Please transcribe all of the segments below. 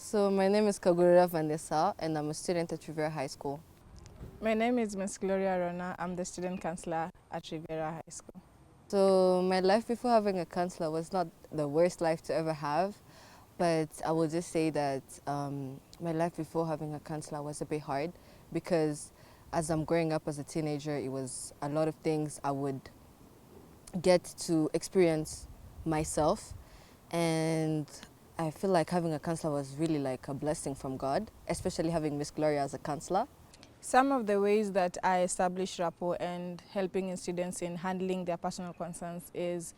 So my name is Kagurira Vanessa and I'm a student at Riviera High School. My name is Miss Gloria Rona. I'm the student councillor at Riviera High School. So my life before having a counselor was not the worst life to ever have, but I will just say that my life before having a counselor was a bit hard because as I'm growing up as a teenager, it was a lot of things I would get to experience myself, and I feel like having a counselor was really like a blessing from God, especially having Miss Gloria as a counselor. Some of the ways that I establish rapport and helping students in handling their personal concerns is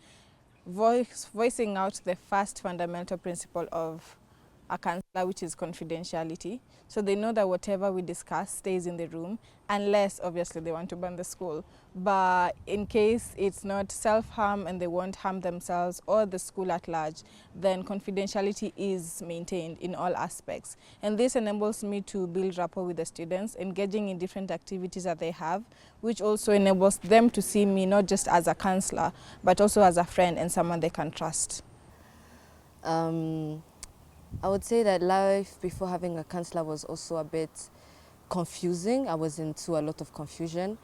voicing out the first fundamental principle of a counselor, which is confidentiality. So they know that whatever we discuss stays in the room, unless obviously they want to burn the school. But in case it's not self-harm and they won't harm themselves or the school at large, then confidentiality is maintained in all aspects. And this enables me to build rapport with the students, engaging in different activities that they have, which also enables them to see me not just as a counselor, but also as a friend and someone they can trust. I would say that life before having a counselor was also a bit confusing. I was into a lot of confusion.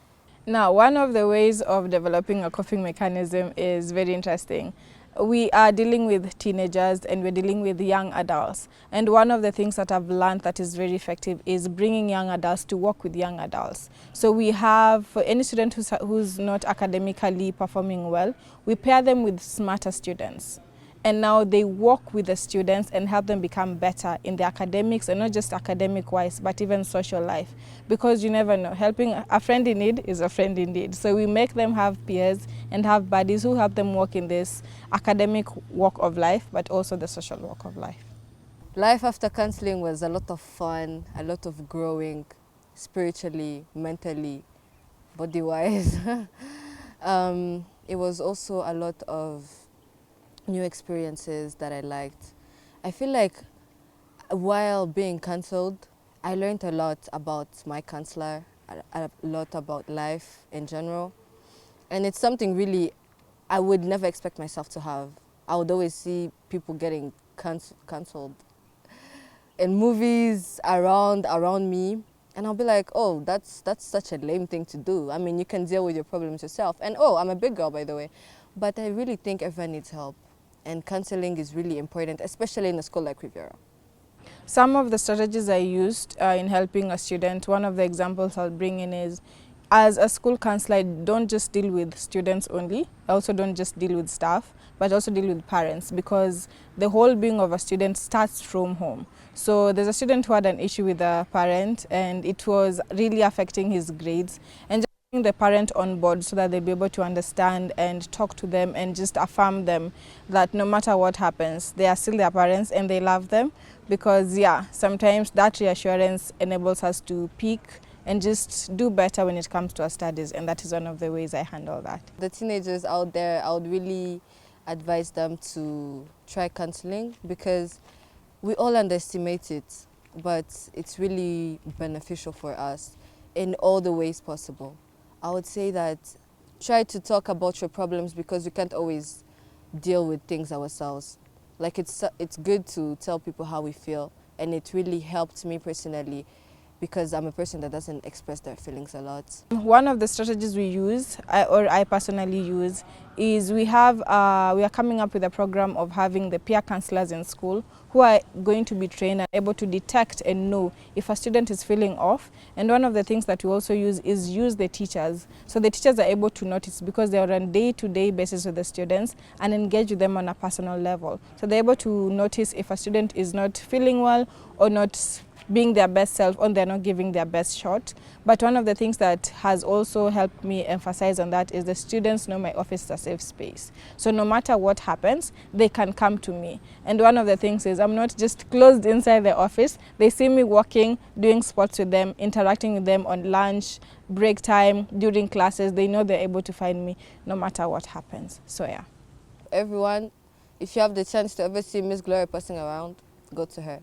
Now, one of the ways of developing a coping mechanism is very interesting. We are dealing with teenagers and we're dealing with young adults. And one of the things that I've learned that is very effective is bringing young adults to work with young adults. So we have, for any student who's not academically performing well, we pair them with smarter students. And now they work with the students and help them become better in the academics, and not just academic-wise, but even social life. Because you never know, helping a friend in need is a friend indeed. So we make them have peers and have buddies who help them work in this academic walk of life, but also the social walk of life. Life after counseling was a lot of fun, a lot of growing, spiritually, mentally, body-wise. It was also a lot of new experiences that I liked. I feel like while being cancelled, I learned a lot about my counselor, a lot about life in general. And it's something really I would never expect myself to have. I would always see people getting cancelled in movies around me. And I'll be like, oh, that's such a lame thing to do. I mean, you can deal with your problems yourself. And oh, I'm a big girl, by the way. But I really think everyone needs help. And counseling is really important, especially in a school like Riviera. Some of the strategies I used in helping a student, one of the examples I'll bring in is, as a school counselor, I don't just deal with students only. I also don't just deal with staff, but also deal with parents, because the whole being of a student starts from home. So there's a student who had an issue with a parent and it was really affecting his grades. And the parent on board so that they'll be able to understand and talk to them and just affirm them that no matter what happens, they are still their parents and they love them, because yeah, sometimes that reassurance enables us to peak and just do better when it comes to our studies, and that is one of the ways I handle that. The teenagers out there, I would really advise them to try counseling, because we all underestimate it, but it's really beneficial for us in all the ways possible. I would say that try to talk about your problems, because we can't always deal with things ourselves. Like it's good to tell people how we feel, and it really helped me personally, because I'm a person that doesn't express their feelings a lot. One of the strategies we use, or I personally use, is we are coming up with a program of having the peer counselors in school who are going to be trained and able to detect and know if a student is feeling off. And one of the things that we also use is the teachers. So the teachers are able to notice, because they are on a day-to-day basis with the students and engage with them on a personal level. So they're able to notice if a student is not feeling well or not being their best self, or they're not giving their best shot. But one of the things that has also helped me emphasize on that is the students know my office is a safe space. So no matter what happens, they can come to me. And one of the things is I'm not just closed inside the office. They see me walking, doing sports with them, interacting with them on lunch, break time, during classes. They know they're able to find me no matter what happens. So yeah. Everyone, if you have the chance to ever see Miss Gloria passing around, go to her.